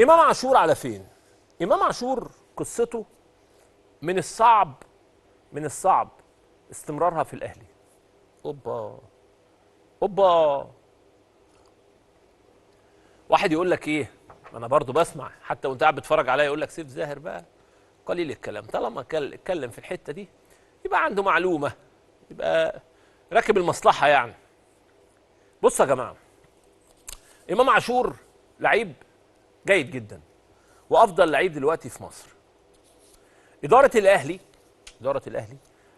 امام عاشور على فين؟ امام عاشور قصته من الصعب، من الصعب استمرارها في الاهلي. اوبا اوبا. واحد يقول لك ايه، انا برضو بسمع حتى وانت قاعد بتتفرج عليا، يقول لك سيف زاهر بقى قليل الكلام، طالما اتكلم في الحته دي يبقى عنده معلومه، يبقى راكب المصلحه يعني. بصوا يا جماعه، امام عاشور لعيب جيد جدا وافضل لعيب دلوقتي في مصر. اداره الاهلي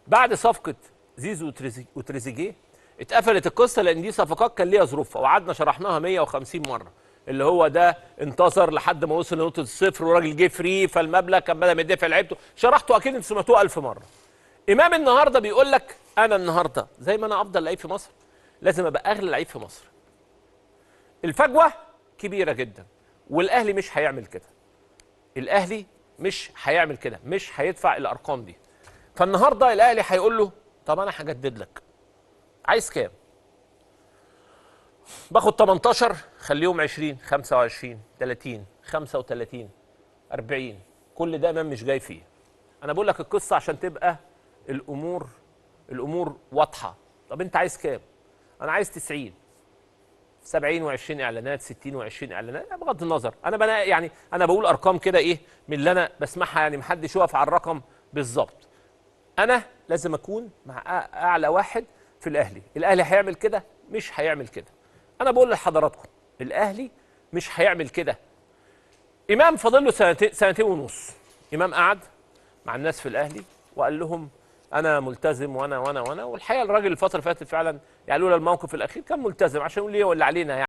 بعد صفقه زيزو وتريزيجيه اتقفلت القصه، لان دي صفقات كان ليها ظروفها وقعدنا شرحناها 150 مره. اللي هو ده انتصر لحد ما وصل لنقطه الصفر وراجل جه فري، فالمبلغ كان بدل ما يدفع لعيبته. شرحته اكيد انتوا سمعتوه 1000 مره. امام النهارده بيقول لك انا النهارده زي ما انا افضل لعيب في مصر لازم ابقى اغلى لعيب في مصر. الفجوه كبيره جدا والاهلي مش هيعمل كده. الاهلي مش هيعمل كده، مش هيدفع الارقام دي. فالنهارده الاهلي هيقول له طب انا هجدد لك، عايز كام؟ باخد 18 خليهم 20 25 30 35 40. كل ده امام مش جاي فيه. انا بقول لك القصه عشان تبقى الامور واضحه. طب انت عايز كام؟ انا عايز 90 70 و20 اعلانات 60 و20 اعلانات، بغض النظر انا يعني انا بقول ارقام كده ايه من اللي انا بسمعها، يعني محدش يقف على الرقم بالظبط. انا لازم اكون مع اعلى واحد في الاهلي. الاهلي هيعمل كده؟ مش هيعمل كده. انا بقول لحضراتكم الاهلي مش هيعمل كده. امام فاضل له سنتين ونص. امام قعد مع الناس في الاهلي وقال لهم انا ملتزم وانا والحقيقه الراجل الفتره اللي فاتت فعلا يعني لولا الموقف الاخير كان ملتزم عشان يقول لي هو اللي علينا يعني.